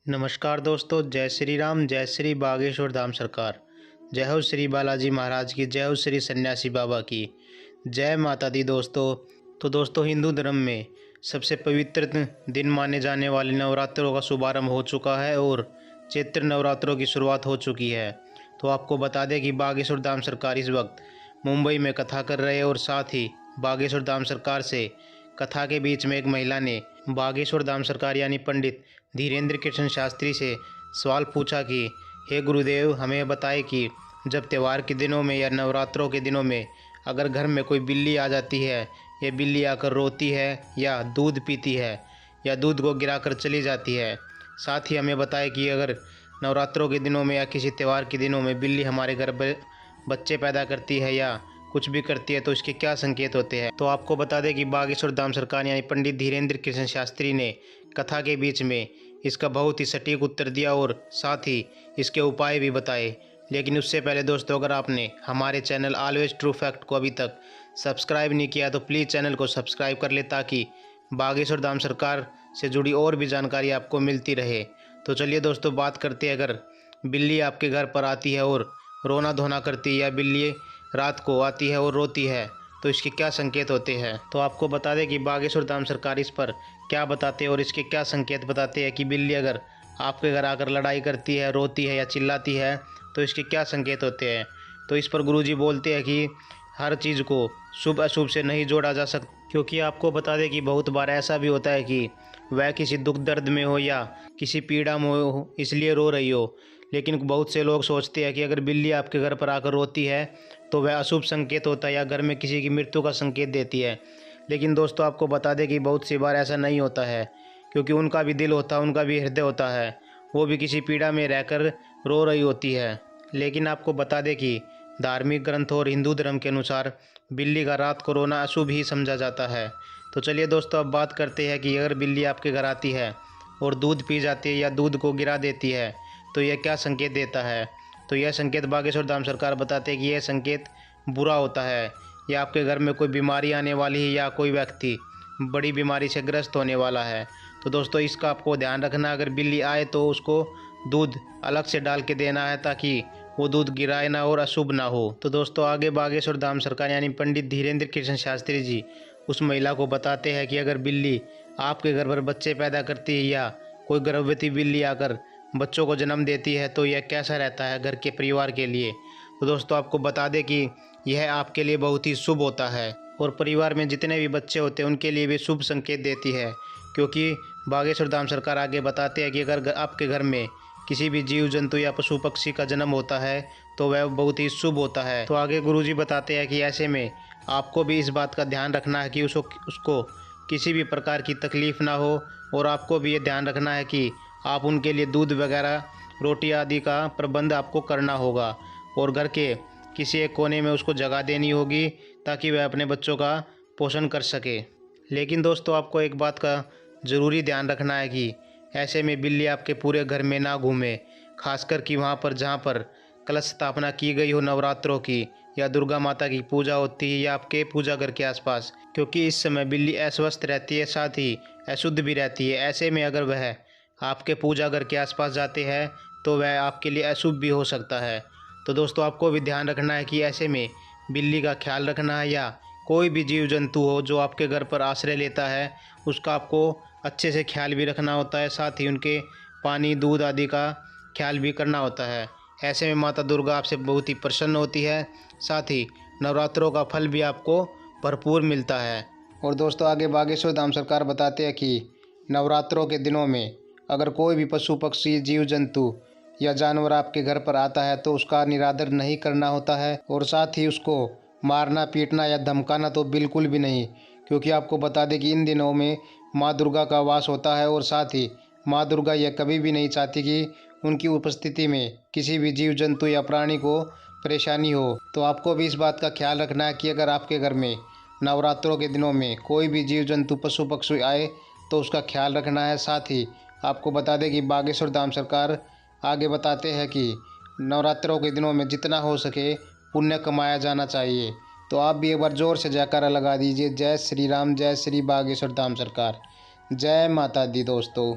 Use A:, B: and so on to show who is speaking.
A: नमस्कार दोस्तों, जय श्री राम, जय श्री बागेश्वर धाम सरकार। जय हो श्री बालाजी महाराज की, जय हो श्री सन्यासी बाबा की, जय माता दी। दोस्तों हिंदू धर्म में सबसे पवित्र दिन माने जाने वाले नवरात्रों का शुभारंभ हो चुका है और चैत्र नवरात्रों की शुरुआत हो चुकी है। तो आपको बता दें कि बागेश्वर धाम सरकार इस वक्त मुंबई में कथा कर रहे हैं और साथ ही बागेश्वर धाम सरकार से कथा के बीच में एक महिला ने बागेश्वर धाम सरकार यानी पंडित धीरेन्द्र कृष्ण शास्त्री से सवाल पूछा कि हे गुरुदेव, हमें बताएं कि जब त्यौहार के दिनों में या नवरात्रों के दिनों में अगर घर में कोई बिल्ली आ जाती है, ये बिल्ली आकर रोती है या दूध पीती है या दूध को गिराकर चली जाती है। साथ ही हमें बताएं कि अगर नवरात्रों के दिनों में या किसी त्यौहार के दिनों में बिल्ली हमारे घर पर बच्चे पैदा करती है या कुछ भी करती है तो इसके क्या संकेत होते हैं। तो आपको बता दें कि बागेश्वर धाम सरकार यानी पंडित धीरेन्द्र कृष्ण शास्त्री ने कथा के बीच में इसका बहुत ही सटीक उत्तर दिया और साथ ही इसके उपाय भी बताए। लेकिन उससे पहले दोस्तों, अगर आपने हमारे चैनल ऑलवेज ट्रू फैक्ट को अभी तक सब्सक्राइब नहीं किया तो प्लीज़ चैनल को सब्सक्राइब कर ले ताकि बागेश्वर धाम सरकार से जुड़ी और भी जानकारी आपको मिलती रहे। तो चलिए दोस्तों, बात करते हैं। अगर बिल्ली आपके घर पर आती है और रोना धोना करती है या बिल्ली रात को आती है और रोती है तो इसके क्या संकेत होते हैं। तो आपको बता दें कि बागेश्वर धाम सरकार इस पर क्या बताते हैं और इसके क्या संकेत बताते हैं कि बिल्ली अगर आपके घर आकर लड़ाई करती है, रोती है या चिल्लाती है तो इसके क्या संकेत होते हैं। तो इस पर गुरुजी बोलते हैं कि हर चीज़ को शुभ अशुभ से नहीं जोड़ा जा सकता, क्योंकि आपको बता दें कि बहुत बार ऐसा भी होता है कि वह किसी दुख दर्द में हो या किसी पीड़ा में हो इसलिए रो रही हो। लेकिन बहुत से लोग सोचते हैं कि अगर बिल्ली आपके घर पर आकर रोती है तो वह अशुभ संकेत होता है या घर में किसी की मृत्यु का संकेत देती है। लेकिन दोस्तों आपको बता दें कि बहुत सी बार ऐसा नहीं होता है, क्योंकि उनका भी दिल होता है, उनका भी हृदय होता है, वो भी किसी पीड़ा में रहकर रो रही होती है। लेकिन आपको बता दें कि धार्मिक ग्रंथों और हिंदू धर्म के अनुसार बिल्ली का रात को रोना अशुभ ही समझा जाता है। तो चलिए दोस्तों, अब बात करते हैं कि अगर बिल्ली आपके घर आती है और दूध पी जाती है या दूध को गिरा देती है तो यह क्या संकेत देता है। तो यह संकेत बागेश्वर धाम सरकार बताते हैं कि यह संकेत बुरा होता है या आपके घर में कोई बीमारी आने वाली है या कोई व्यक्ति बड़ी बीमारी से ग्रस्त होने वाला है। तो दोस्तों इसका आपको ध्यान रखना, अगर बिल्ली आए तो उसको दूध अलग से डाल के देना है ताकि वो दूध गिराए ना और अशुभ ना हो। तो दोस्तों आगे बागेश्वर धाम सरकार यानी पंडित धीरेन्द्र कृष्ण शास्त्री जी उस महिला को बताते हैं कि अगर बिल्ली आपके घर पर बच्चे पैदा करती है या कोई गर्भवती बिल्ली आकर बच्चों को जन्म देती है तो यह कैसा रहता है घर के परिवार के लिए। तो दोस्तों आपको बता दें कि यह आपके लिए बहुत ही शुभ होता है और परिवार में जितने भी बच्चे होते हैं उनके लिए भी शुभ संकेत देती है, क्योंकि बागेश्वर धाम सरकार आगे बताते हैं कि अगर आपके घर में किसी भी जीव जंतु या पशु पक्षी का जन्म होता है तो वह बहुत ही शुभ होता है। तो आगे गुरुजी बताते हैं कि ऐसे में आपको भी इस बात का ध्यान रखना है कि उसको किसी भी प्रकार की तकलीफ़ ना हो और आपको भी ये ध्यान रखना है कि आप उनके लिए दूध वगैरह रोटी आदि का प्रबंध आपको करना होगा और घर के किसी एक कोने में उसको जगह देनी होगी ताकि वह अपने बच्चों का पोषण कर सके। लेकिन दोस्तों आपको एक बात का ज़रूरी ध्यान रखना है कि ऐसे में बिल्ली आपके पूरे घर में ना घूमे, खासकर कि वहाँ पर जहाँ पर कलश स्थापना की गई हो नवरात्रों की या दुर्गा माता की पूजा होती है या आपके पूजा घर के आसपास, क्योंकि इस समय बिल्ली अस्वस्थ रहती है, साथ ही अशुद्ध भी रहती है। ऐसे में अगर वह आपके पूजा घर के आसपास जाते हैं तो वह आपके लिए अशुभ भी हो सकता है। तो दोस्तों आपको भी ध्यान रखना है कि ऐसे में बिल्ली का ख्याल रखना है या कोई भी जीव जंतु हो जो आपके घर पर आश्रय लेता है उसका आपको अच्छे से ख्याल भी रखना होता है, साथ ही उनके पानी दूध आदि का ख्याल भी करना होता है। ऐसे में माता दुर्गा आपसे बहुत ही प्रसन्न होती है, साथ ही नवरात्रों का फल भी आपको भरपूर मिलता है। और दोस्तों आगे बागेश्वर धाम सरकार बताते हैं कि नवरात्रों के दिनों में अगर कोई भी पशु पक्षी जीव जंतु या जानवर आपके घर पर आता है तो उसका निरादर नहीं करना होता है और साथ ही उसको मारना पीटना या धमकाना तो बिल्कुल भी नहीं, क्योंकि आपको बता दें कि इन दिनों में माँ दुर्गा का वास होता है और साथ ही माँ दुर्गा यह कभी भी नहीं चाहती कि उनकी उपस्थिति में किसी भी जीव जंतु या प्राणी को परेशानी हो। तो आपको भी इस बात का ख्याल रखना है कि अगर आपके घर में नवरात्रों के दिनों में कोई भी जीव जंतु पशु पक्षी आए तो उसका ख्याल रखना है। साथ ही आपको बता दें कि बागेश्वर धाम सरकार आगे बताते हैं कि नवरात्रों के दिनों में जितना हो सके पुण्य कमाया जाना चाहिए। तो आप भी एक बार ज़ोर से जयकारा लगा दीजिए, जय श्री राम, जय श्री बागेश्वर धाम सरकार, जय माता दी दोस्तों।